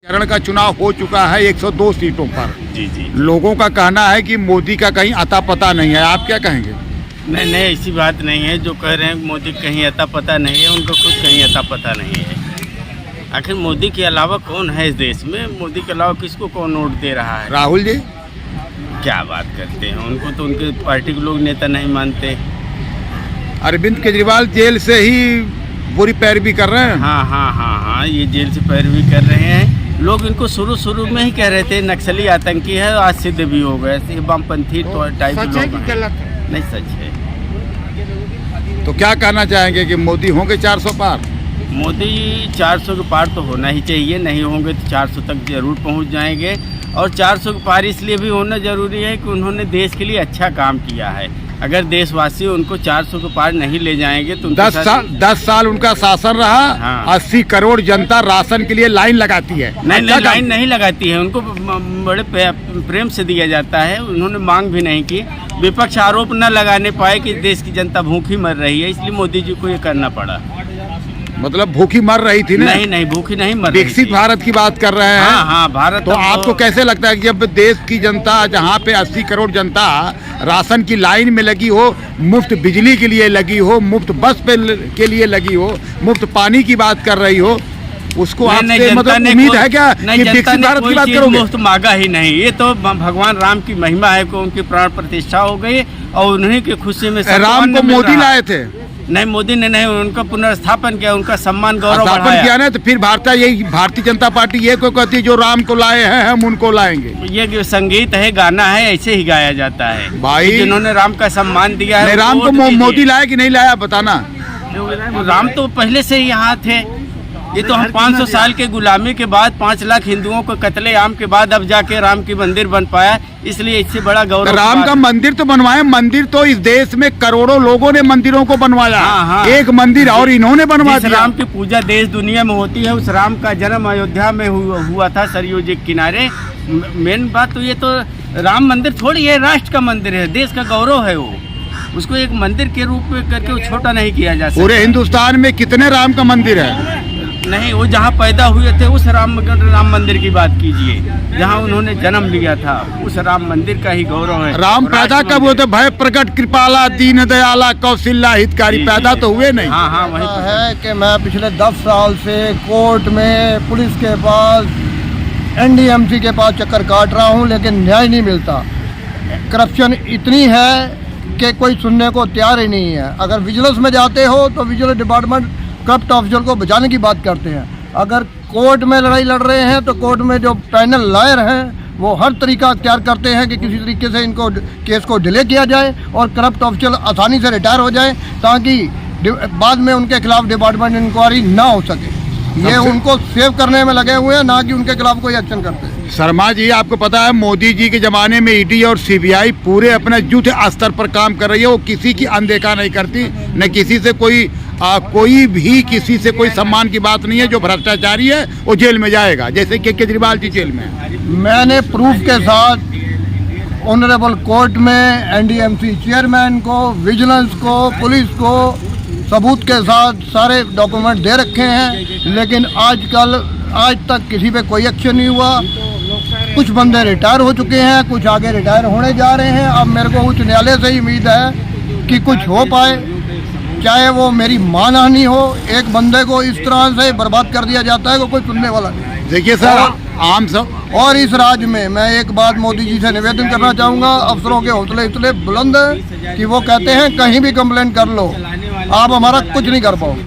चरण का चुनाव हो चुका है 102 सीटों पर। जी। लोगों का कहना है कि मोदी का कहीं अता पता नहीं है, आप क्या कहेंगे? नहीं, ऐसी बात नहीं है। जो कह रहे हैं मोदी कहीं अता पता नहीं है, उनको खुद कहीं अता पता नहीं है। आखिर मोदी के अलावा कौन है इस देश में? मोदी के अलावा किसको कौन वोट दे रहा है? राहुल जी क्या बात करते हैं, उनको तो उनके पार्टी के लोग नेता नहीं मानते। अरविंद केजरीवाल जेल से ही पूरी पैरवी कर रहे हैं। हाँ, ये जेल से पैरवी कर रहे हैं। लोग इनको शुरू में ही कह रहे थे नक्सली आतंकी है, आज सिद्ध भी हो गए। वामपंथी टाइप लोग हैं। नहीं, सच है। तो क्या कहना चाहेंगे कि मोदी होंगे 400 पार? मोदी 400 के पार तो होना ही चाहिए, नहीं होंगे तो 400 तक जरूर पहुंच जाएंगे। और 400 के पार इसलिए भी होना जरूरी है कि उन्होंने देश के लिए अच्छा काम किया है। अगर देशवासी उनको 400 के पार नहीं ले जाएंगे तो 10 साल उनका शासन रहा। हाँ। 80 करोड़ जनता राशन के लिए लाइन लगाती है। नहीं, लाइन नहीं लगाती है। उनको बड़े प्रेम से दिया जाता है। उन्होंने मांग भी नहीं की। विपक्ष आरोप न लगाने पाए कि देश की जनता भूखी मर रही है, इसलिए मोदी जी को ये करना पड़ा। मतलब भूखी मर रही थी ना? नहीं, भूखी नहीं मर रही थी। विकसित भारत की बात कर रहे हैं। हाँ, भारत। तो आपको कैसे लगता है कि जब देश की जनता, जहाँ पे 80 करोड़ जनता राशन की लाइन में लगी हो, मुफ्त बिजली के लिए लगी हो, मुफ्त बस पे के लिए लगी हो, मुफ्त पानी की बात कर रही हो, उसको आपसे मतलब उम्मीद है क्या कि विकसित भारत की बात करोगे? मुफ्त मांगा ही नहीं। ये तो भगवान राम की महिमा है कि उनकी प्राण प्रतिष्ठा हो गई और उन्हीं की खुशी में राम को मोदी लाए थे। नहीं, मोदी ने नहीं, उनका पुनर्स्थापन किया, उनका सम्मान गौरव बढ़ाया किया ना। तो फिर भारतीय जनता पार्टी ये को कहती है जो राम को लाए हैं हम उनको लाएंगे। ये संगीत है, गाना है, ऐसे ही गाया जाता है भाई। जिन्होंने राम का सम्मान दिया है, राम को मोदी लाया कि नहीं लाया बताना। राम तो पहले से ही यहाँ थे। ये तो हम 500 साल के गुलामी के बाद 5 लाख हिंदुओं को कत्लेआम के बाद अब जाके राम की मंदिर बन पाया, इसलिए इससे बड़ा गौरव। राम का मंदिर तो बनवाए। मंदिर तो इस देश में करोड़ों लोगों ने मंदिरों को बनवाया। हाँ। एक मंदिर और इन्होंने बनवा दिया। राम की पूजा देश दुनिया में होती है, उस राम का जन्म अयोध्या में हुआ था, सरयू जी के किनारे। मेन बात तो ये तो राम मंदिर थोड़ी है, राष्ट्र का मंदिर है, देश का गौरव है वो। उसको एक मंदिर के रूप में करके वो छोटा नहीं किया जा सकता। पूरे हिंदुस्तान में कितने राम का मंदिर है? नहीं, वो जहाँ पैदा हुए थे उस राम मंदिर की बात कीजिए, जहाँ उन्होंने जन्म लिया था, उस राम मंदिर का ही गौरव है। राम पैदा कब हुए थे? भय प्रकट कृपाला दीन दयाला कौशल्या हितकारी। पैदा तो हुए नहीं। हाँ, वही है कि मैं पिछले 10 साल से कोर्ट में, पुलिस के पास, NDMC के पास चक्कर काट रहा हूँ, लेकिन न्याय नहीं मिलता। करप्शन इतनी है कि कोई सुनने को तैयार ही नहीं है। अगर विजिलेंस में जाते हो तो विजिलेंस डिपार्टमेंट करप्ट ऑफिसर को बचाने की बात करते हैं। अगर कोर्ट में लड़ाई लड़ रहे हैं तो कोर्ट में जो पैनल लॉयर हैं वो हर तरीका अख्तियार करते हैं कि किसी तरीके से इनको केस को डिले किया जाए और करप्ट ऑफिसर आसानी से रिटायर हो जाए, ताकि बाद में उनके खिलाफ डिपार्टमेंट इंक्वायरी ना हो सके। ये उनको सेव करने में लगे हुए हैं, ना कि उनके खिलाफ कोई एक्शन करते हैं। शर्मा जी, आपको पता है मोदी जी के जमाने में ED और CBI पूरे अपने युद्ध स्तर पर काम कर रही है। वो किसी की अनदेखा नहीं करती, न किसी से कोई भी किसी से कोई सम्मान की बात नहीं है। जो भ्रष्टाचारी है वो जेल में जाएगा, जैसे कि केजरीवाल जी जेल में। मैंने प्रूफ के साथ ऑनरेबल कोर्ट में NDMC चेयरमैन को, विजिलेंस को, पुलिस को सबूत के साथ सारे डॉक्यूमेंट दे रखे हैं, लेकिन आज तक किसी पे कोई एक्शन नहीं हुआ। कुछ बंदे रिटायर हो चुके हैं, कुछ आगे रिटायर होने जा रहे हैं। अब मेरे को उच्च न्यायालय से ही उम्मीद है कि कुछ हो पाए, चाहे वो मेरी मानहानि हो। एक बंदे को इस तरह से बर्बाद कर दिया जाता है कि कोई सुनने वाला नहीं। देखिए सर, आम सब और इस राज्य में मैं एक बात मोदी जी से निवेदन करना चाहूँगा। अफसरों के हौसले इतने बुलंद हैं कि वो कहते हैं कहीं भी कंप्लेंट कर लो, आप हमारा कुछ नहीं कर पाओगे।